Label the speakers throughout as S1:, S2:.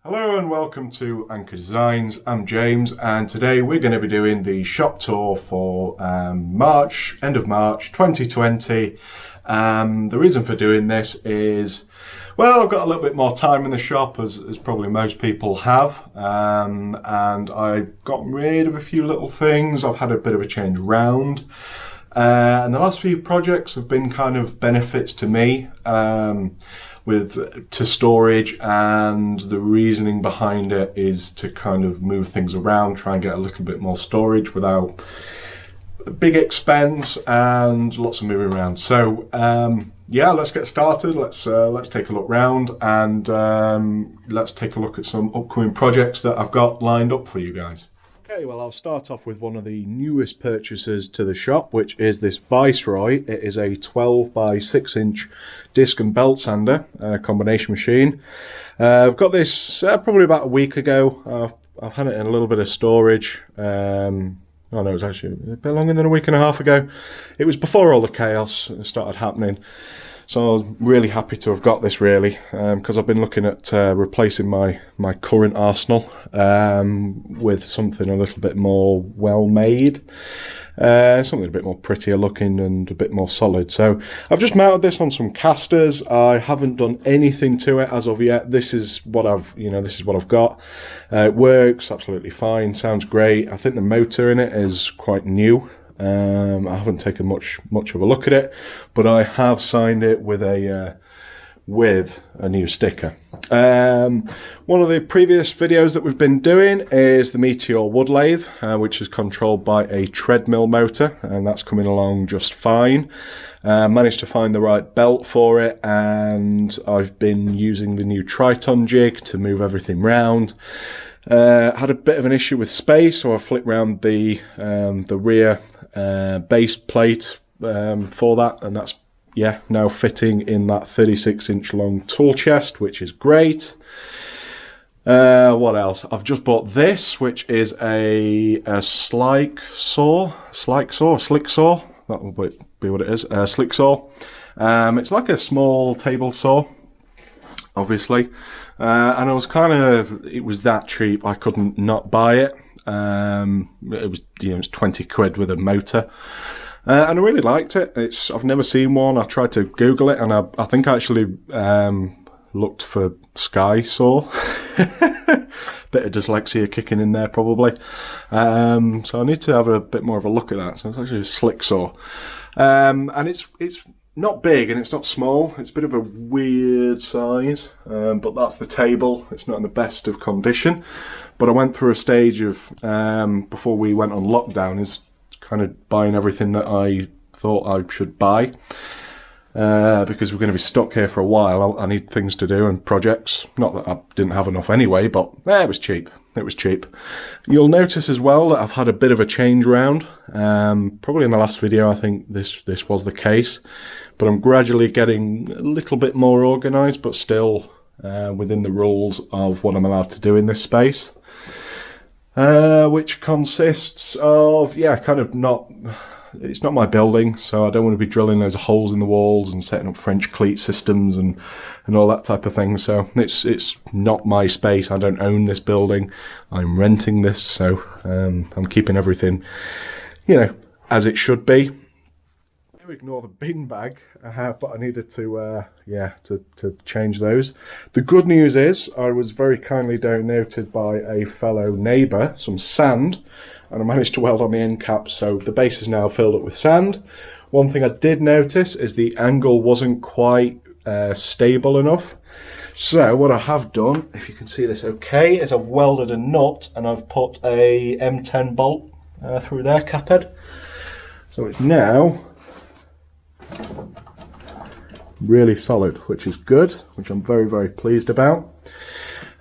S1: Hello and welcome to Anchor Designs. I'm James, and today we're going to be doing the shop tour for end of March 2020. The reason for doing this is, well, I've got a little bit more time in the shop, as probably most people have, and I've got rid of a few little things. I've had a bit of a change round, and the last few projects have been kind of benefits to me. To storage, and the reasoning behind it is to kind of move things around, try and get a little bit more storage without a big expense and lots of moving around. So yeah, let's get started. Let's take a look round, and let's take a look at some upcoming projects that I've got lined up for you guys. Okay, well, I'll start off with one of the newest purchases to the shop, which is this Viceroy. It is a 12 by 6 inch disc and belt sander combination machine. I've got this probably about a week ago. I've had it in a little bit of storage. Oh no, it was actually a bit longer than a week and a half ago. It was before all the chaos started happening. So I was really happy to have got this, really, because I've been looking at replacing my current arsenal with something a little bit more well-made, something a bit more prettier looking and a bit more solid. So I've just mounted this on some casters. I haven't done anything to it as of yet. This is what I've got. It works absolutely fine. Sounds great. I think the motor in it is quite new. I haven't taken much of a look at it, but I have signed it with a new sticker. One of the previous videos that we've been doing is the Meteor wood lathe, which is controlled by a treadmill motor, and that's coming along just fine. Managed to find the right belt for it, and I've been using the new Triton jig to move everything round. Had a bit of an issue with space, so I flipped round the rear base plate for that, and that's now fitting in that 36 inch long tool chest, which is great. What else? I've just bought this, which is a slick saw. That will be what it is. A slick saw. It's like a small table saw, obviously, and it was that cheap I couldn't not buy it. It was 20 quid with a motor, and I really liked it. I've never seen one. I tried to Google it, and I think I actually looked for sky saw. Bit of dyslexia kicking in there probably, so I need to have a bit more of a look at that. So it's actually a slick saw, and it's not big and it's not small. It's a bit of a weird size, but that's the table. It's not in the best of condition, but I went through a stage of before we went on lockdown is kind of buying everything that I thought I should buy, because we're going to be stuck here for a while. I need things to do and projects. Not that I didn't have enough anyway, but it was cheap. It was cheap. You'll notice as well that I've had a bit of a change round. Probably in the last video I think this was the case, but I'm gradually getting a little bit more organised, but still within the rules of what I'm allowed to do in this space, which consists of it's not my building, so I don't want to be drilling loads of holes in the walls and setting up French cleat systems and all that type of thing. So it's not my space. I don't own this building. I'm renting this, so I'm keeping everything, as it should be. Ignore the bin bag, but I needed to change those. The good news is I was very kindly donated by a fellow neighbour some sand, and I managed to weld on the end cap, so the base is now filled up with sand. One thing I did notice is the angle wasn't quite stable enough. So what I have done, if you can see this okay, is I've welded a nut and I've put a M10 bolt through there, cap head. So it's now really solid, which is good, which I'm very, very pleased about.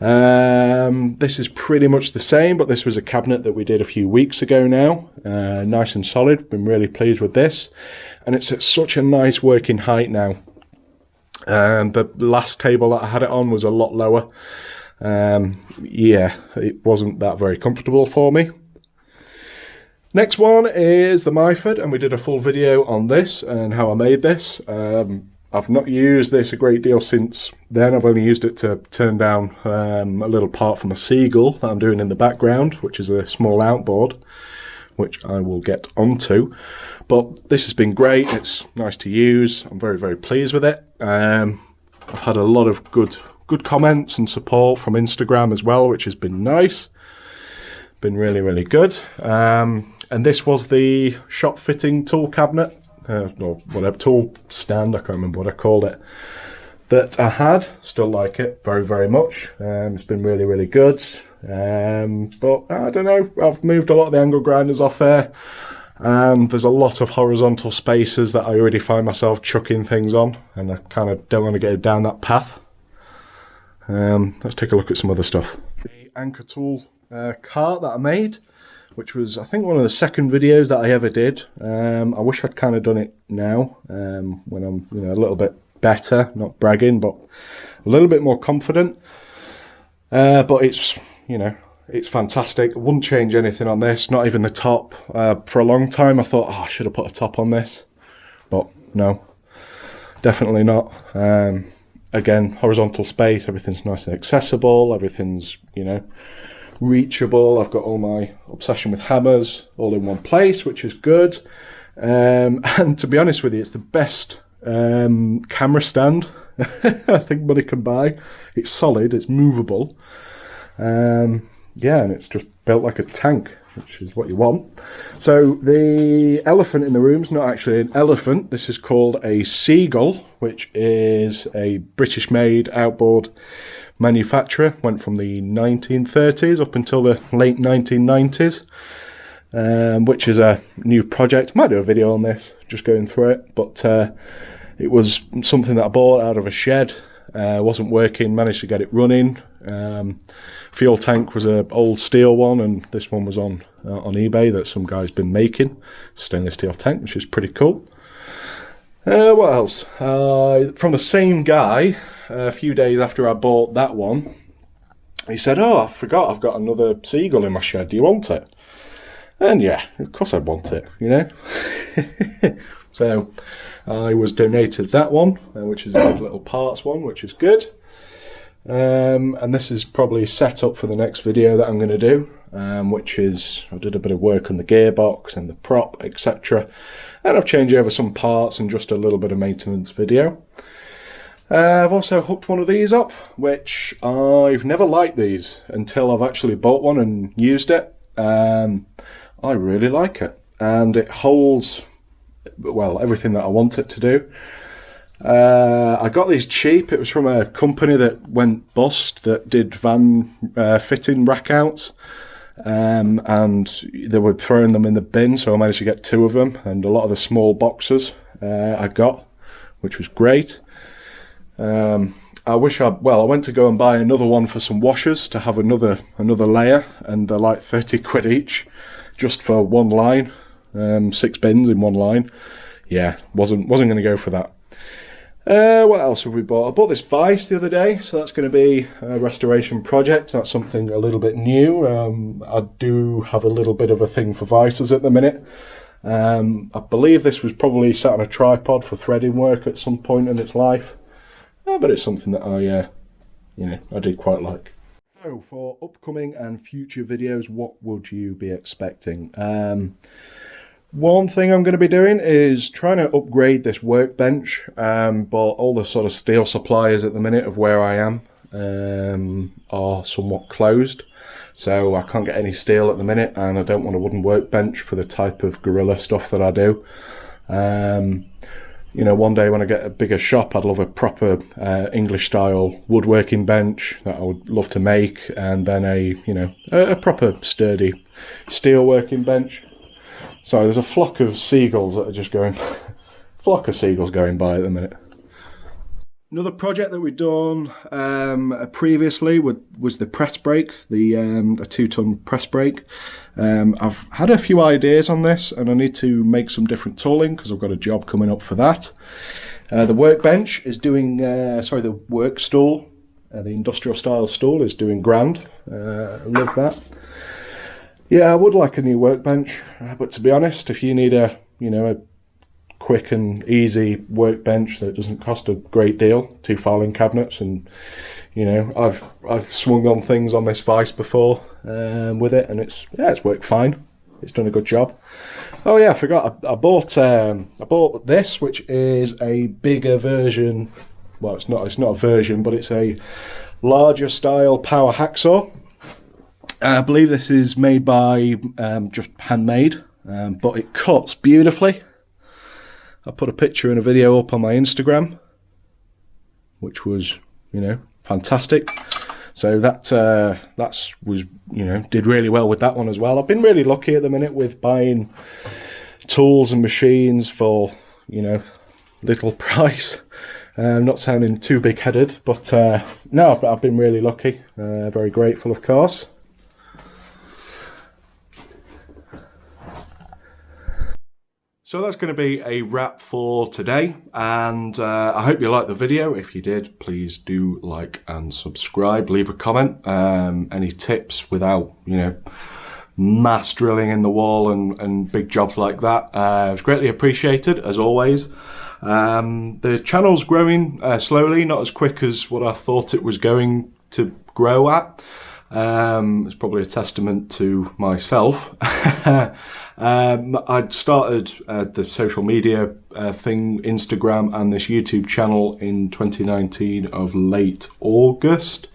S1: This is pretty much the same, but this was a cabinet that we did a few weeks ago now. Nice and solid. Been really pleased with this, and it's at such a nice working height now. The last table that I had it on was a lot lower. It wasn't that very comfortable for me. Next one is the Myford, and we did a full video on this and how I made this. I've not used this a great deal since then. I've only used it to turn down a little part from a Seagull that I'm doing in the background, which is a small outboard, which I will get onto. But this has been great. It's nice to use. I'm very, very pleased with it. I've had a lot of good comments and support from Instagram as well, which has been nice. Been really, really good. And this was the shop fitting tool cabinet, or whatever, tool stand, I can't remember what I called it, that I had. Still like it very, very much. It's been really, really good. But I don't know, I've moved a lot of the angle grinders off there, and there's a lot of horizontal spaces that I already find myself chucking things on, and I kind of don't want to go down that path. Let's take a look at some other stuff. The anchor tool cart that I made, which was, I think, one of the second videos that I ever did. I wish I'd kind of done it now, when I'm, you know, a little bit better, not bragging, but a little bit more confident. But it's, you know, it's fantastic. I wouldn't change anything on this, not even the top. For a long time I thought, oh, I should have put a top on this, but no, definitely not. Again, horizontal space, everything's nice and accessible, everything's, you know, reachable. I've got all my obsession with hammers all in one place, which is good. And to be honest with you, it's the best camera stand I think money can buy. It's solid, it's movable. Yeah, and it's just built like a tank, which is what you want. So the elephant in the room is not actually an elephant. This is called a Seagull, which is a British-made outboard manufacturer. Went from the 1930s up until the late 1990s, which is a new project. Might do a video on this, just going through it, but it was something that I bought out of a shed. Wasn't working, managed to get it running. Fuel tank was an old steel one, and this one was on eBay that some guy's been making. Stainless steel tank, which is pretty cool. What else? From the same guy, a few days after I bought that one, he said, oh, I forgot, I've got another Seagull in my shed, do you want it? And yeah, of course I'd want it, you know. So I was donated that one, which is a good little parts one, which is good. And this is probably set up for the next video that I'm going to do, which is, I did a bit of work on the gearbox and the prop, etc. And I've changed over some parts and just a little bit of maintenance video. I've also hooked one of these up, which I've never liked these until I've actually bought one and used it. I really like it, and it holds, well, everything that I want it to do. I got these cheap. It was from a company that went bust that did van fitting rack outs, and they were throwing them in the bin, so I managed to get 2 of them, and a lot of the small boxes I got, which was great. I wish I went to go and buy another one for some washers to have another layer, and they're like 30 quid each just for one line, 6 bins in one line. Yeah, wasn't going to go for that. What else have we bought? I bought this vise the other day, so that's going to be a restoration project. That's something a little bit new. I do have a little bit of a thing for vices at the minute. I believe this was probably sat on a tripod for threading work at some point in its life, but it's something that I did quite like. So for upcoming and future videos, what would you be expecting? One thing I'm going to be doing is trying to upgrade this workbench, but all the sort of steel suppliers at the minute of where I am are somewhat closed, so I can't get any steel at the minute, and I don't want a wooden workbench for the type of guerrilla stuff that I do. You know, one day when I get a bigger shop, I'd love a proper English style woodworking bench that I would love to make, and then a proper sturdy steel working bench. Sorry, there's a flock of seagulls that are just going by at the minute. Another project that we've done previously was the press brake, the 2-ton press brake. I've had a few ideas on this, and I need to make some different tooling because I've got a job coming up for that. The workbench is doing, the work stool, the industrial style stool is doing grand. I love that. Yeah, I would like a new workbench, but to be honest, if you need a quick and easy workbench that doesn't cost a great deal. 2 filing cabinets, and you know, I've swung on things on this vise before with it, and it's worked fine. It's done a good job. Oh yeah, I forgot. I bought this, which is a bigger version. Well, it's not a version, but it's a larger style power hacksaw. I believe this is made by just handmade, but it cuts beautifully. I put a picture and a video up on my Instagram, which was, you know, fantastic. So that was, you know, did really well with that one as well. I've been really lucky at the minute with buying tools and machines for, you know, little price. Not sounding too big-headed, but no, I've been really lucky. Very grateful, of course. So that's going to be a wrap for today, and I hope you liked the video. If you did, please do like and subscribe. Leave a comment. Any tips without, you know, mass drilling in the wall and big jobs like that, it was greatly appreciated, as always. The channel's growing slowly, not as quick as what I thought it was going to grow at. It's probably a testament to myself. I'd started the social media thing, Instagram, and this YouTube channel in 2019 of late August,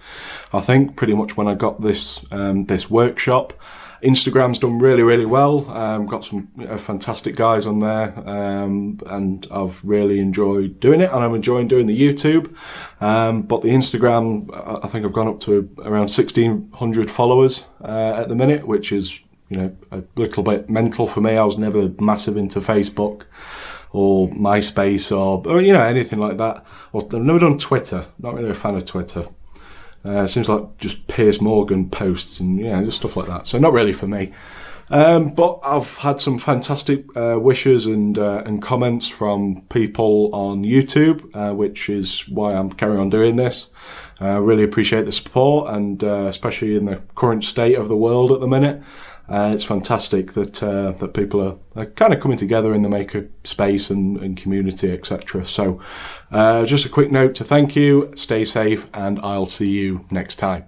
S1: I think, pretty much when I got this this workshop. Instagram's done really well. Got some fantastic guys on there, and I've really enjoyed doing it, and I'm enjoying doing the YouTube. But the Instagram, I think I've gone up to around 1,600 followers at the minute, which is, you know, a little bit mental for me. I was never massive into Facebook or MySpace or you know, anything like that. Well, I've never done Twitter. Not really a fan of Twitter. Seems like just Piers Morgan posts and, you know, just stuff like that. So not really for me. But I've had some fantastic wishes and comments from people on YouTube, which is why I'm carrying on doing this. Really appreciate the support, and especially in the current state of the world at the minute. It's fantastic that that people are kind of coming together in the maker space and community, etc. So just a quick note to thank you, stay safe, and I'll see you next time.